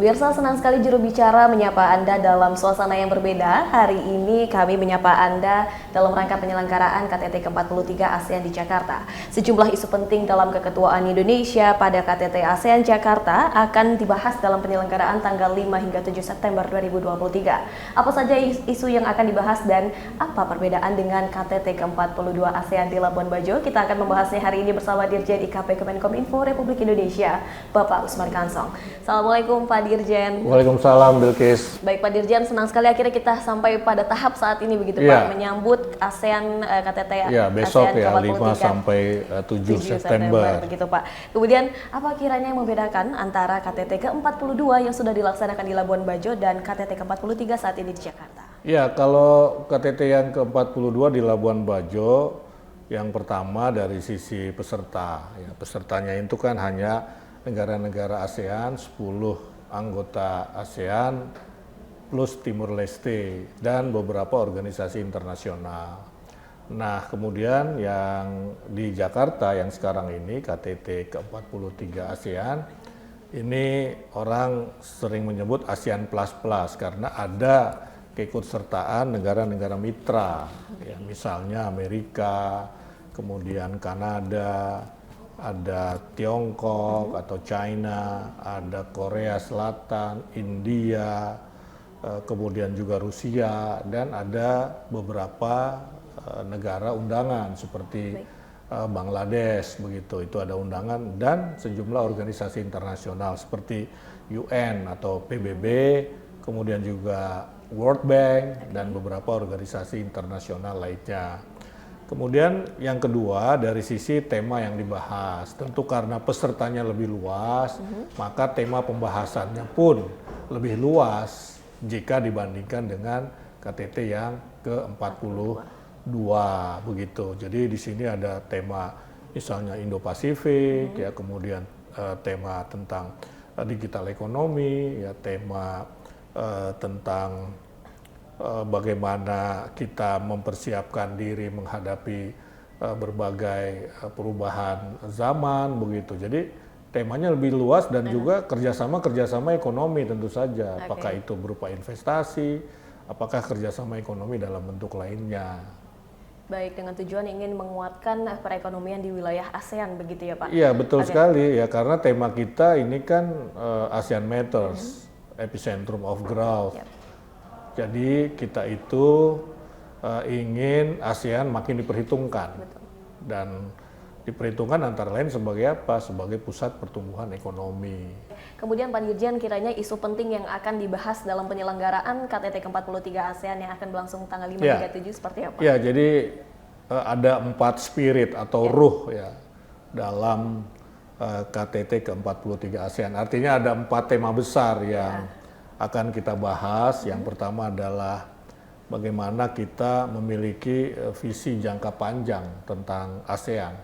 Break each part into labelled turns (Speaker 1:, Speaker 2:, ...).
Speaker 1: Pemirsa, senang sekali juru bicara menyapa Anda dalam suasana yang berbeda. Hari ini kami menyapa Anda dalam rangka penyelenggaraan KTT ke-43 ASEAN di Jakarta. Sejumlah isu penting dalam keketuaan Indonesia pada KTT ASEAN Jakarta akan dibahas dalam penyelenggaraan tanggal 5 hingga 7 September 2023. Apa saja isu yang akan dibahas dan apa perbedaan dengan KTT ke-42 ASEAN di Labuan Bajo? Kita akan membahasnya hari ini bersama Dirjen IKP Kemenkominfo Republik Indonesia, Bapak Usman Kansong. Assalamualaikum Pak Dirjen.
Speaker 2: Waalaikumsalam Bilkis.
Speaker 1: Baik Pak Dirjen, senang sekali akhirnya kita sampai pada tahap saat ini begitu Pak, menyambut ASEAN KTT
Speaker 2: besok
Speaker 1: ASEAN
Speaker 2: ya 5 sampai 7 September
Speaker 1: begitu Pak. Kemudian apa kiranya yang membedakan antara KTT ke-42 yang sudah dilaksanakan di Labuan Bajo dan KTT ke-43 saat ini di Jakarta?
Speaker 2: Ya, kalau KTT yang ke-42 di Labuan Bajo, yang pertama dari sisi peserta, ya, pesertanya itu kan hanya negara-negara ASEAN, 10 anggota ASEAN plus Timur Leste dan beberapa organisasi internasional. Nah, kemudian yang di Jakarta yang sekarang ini KTT ke-43 ASEAN, ini orang sering menyebut ASEAN Plus Plus karena ada keikutsertaan negara-negara mitra, ya, misalnya Amerika, kemudian Kanada, ada Tiongkok atau China, ada Korea Selatan, India, kemudian juga Rusia, dan ada beberapa negara undangan seperti Bangladesh, begitu. Itu ada undangan dan sejumlah organisasi internasional seperti UN atau PBB, kemudian juga World Bank dan beberapa organisasi internasional lainnya. Kemudian yang kedua dari sisi tema yang dibahas, tentu karena pesertanya lebih luas, maka tema pembahasannya pun lebih luas jika dibandingkan dengan KTT yang ke-42 begitu. Jadi di sini ada tema misalnya Indo-Pasifik, ya, kemudian tema tentang digital ekonomi, ya, tema tentang bagaimana kita mempersiapkan diri menghadapi berbagai perubahan zaman begitu. Jadi temanya lebih luas dan juga kerjasama ekonomi tentu saja. Apakah itu berupa investasi, apakah kerjasama ekonomi dalam bentuk lainnya.
Speaker 1: Baik, dengan tujuan ingin menguatkan perekonomian di wilayah ASEAN begitu ya Pak?
Speaker 2: Iya, betul sekali ya, karena tema kita ini kan ASEAN Matters, Epicentrum of Growth. Jadi kita itu ingin ASEAN makin diperhitungkan. Dan diperhitungkan antara lain sebagai apa? Sebagai pusat pertumbuhan ekonomi.
Speaker 1: Kemudian Pak Dirjen, kiranya isu penting yang akan dibahas dalam penyelenggaraan KTT ke-43 ASEAN yang akan berlangsung tanggal 5 hingga 7 seperti apa?
Speaker 2: Ya, jadi ada 4 spirit atau ruh ya dalam KTT ke-43 ASEAN. Artinya ada 4 tema besar yang akan kita bahas. Yang pertama adalah bagaimana kita memiliki visi jangka panjang tentang ASEAN.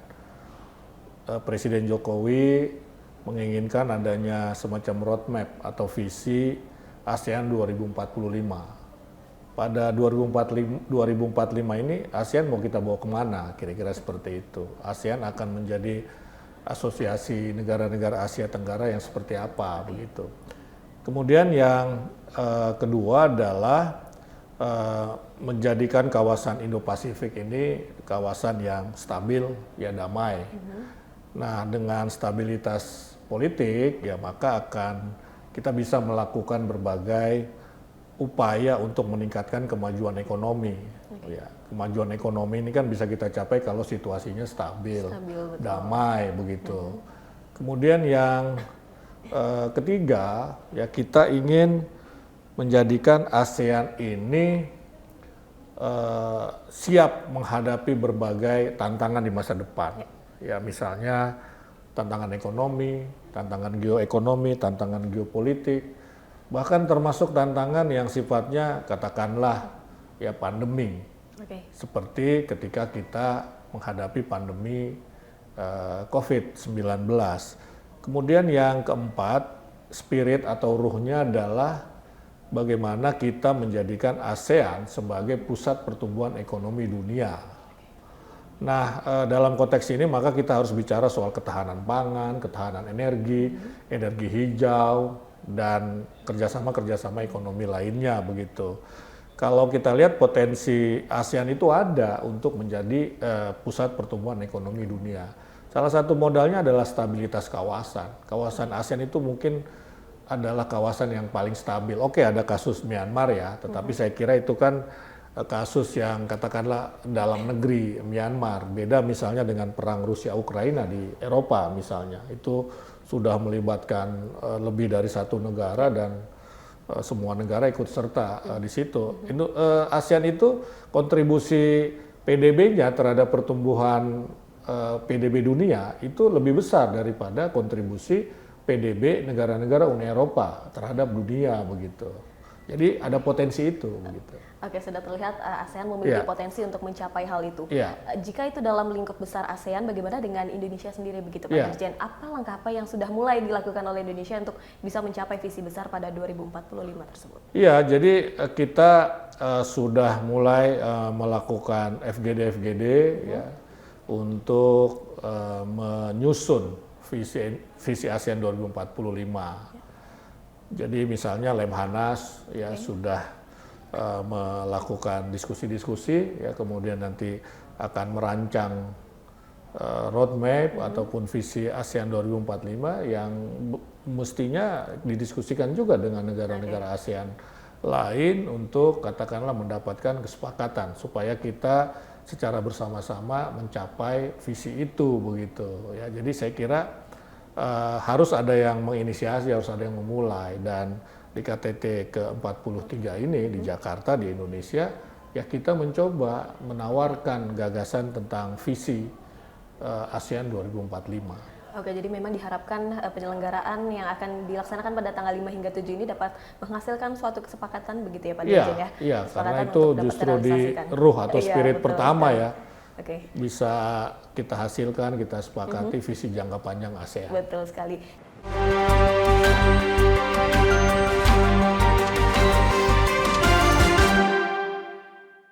Speaker 2: Presiden Jokowi menginginkan adanya semacam roadmap atau visi ASEAN 2045. Pada 2045 ini ASEAN mau kita bawa kemana? Kira-kira seperti itu. ASEAN akan menjadi asosiasi negara-negara Asia Tenggara yang seperti apa begitu. Kemudian yang kedua adalah menjadikan kawasan Indo-Pasifik ini kawasan yang stabil, ya, damai. Nah, dengan stabilitas politik, ya, maka akan kita bisa melakukan berbagai upaya untuk meningkatkan kemajuan ekonomi. Ya, kemajuan ekonomi ini kan bisa kita capai kalau situasinya stabil damai begitu. Kemudian yang ketiga, ya, kita ingin menjadikan ASEAN ini siap menghadapi berbagai tantangan di masa depan. Ya, misalnya tantangan ekonomi, tantangan geoekonomi, tantangan geopolitik, bahkan termasuk tantangan yang sifatnya katakanlah ya pandemi. Seperti ketika kita menghadapi pandemi COVID-19. Kemudian yang keempat, spirit atau ruhnya adalah bagaimana kita menjadikan ASEAN sebagai pusat pertumbuhan ekonomi dunia. Nah, dalam konteks ini maka kita harus bicara soal ketahanan pangan, ketahanan energi, energi hijau, dan kerjasama ekonomi lainnya begitu. Kalau kita lihat potensi ASEAN itu ada untuk menjadi pusat pertumbuhan ekonomi dunia. Salah satu modalnya adalah stabilitas kawasan. Kawasan ASEAN itu mungkin adalah kawasan yang paling stabil. Oke, ada kasus Myanmar ya, tetapi saya kira itu kan kasus yang katakanlah dalam negeri Myanmar. Beda misalnya dengan perang Rusia-Ukraina di Eropa misalnya. Itu sudah melibatkan lebih dari satu negara dan semua negara ikut serta di situ. ASEAN itu kontribusi PDB-nya terhadap pertumbuhan PDB dunia itu lebih besar daripada kontribusi PDB negara-negara Uni Eropa terhadap dunia begitu. Jadi ada potensi itu begitu.
Speaker 1: Oke, sudah terlihat ASEAN memiliki potensi untuk mencapai hal itu. Jika itu dalam lingkup besar ASEAN, bagaimana dengan Indonesia sendiri begitu Pak Dirjen? Apa langkah apa yang sudah mulai dilakukan oleh Indonesia untuk bisa mencapai visi besar pada 2045 tersebut? Iya,
Speaker 2: jadi kita sudah mulai melakukan FGD ya, untuk menyusun visi ASEAN 2045. Jadi misalnya Lemhanas ya sudah melakukan diskusi-diskusi ya, kemudian nanti akan merancang roadmap ataupun visi ASEAN 2045 yang mestinya didiskusikan juga dengan negara-negara ASEAN lain untuk katakanlah mendapatkan kesepakatan supaya kita secara bersama-sama mencapai visi itu begitu ya. Jadi saya kira harus ada yang menginisiasi, harus ada yang memulai, dan di KTT ke-43 ini di Jakarta di Indonesia ya kita mencoba menawarkan gagasan tentang visi ASEAN 2045.
Speaker 1: Oke, jadi memang diharapkan penyelenggaraan yang akan dilaksanakan pada tanggal 5 hingga 7 ini dapat menghasilkan suatu kesepakatan begitu ya Pak Dirjen ya?
Speaker 2: Iya, karena itu justru di ruh atau spirit pertama ya. Bisa kita hasilkan, kita sepakati visi jangka panjang ASEAN.
Speaker 1: Betul sekali.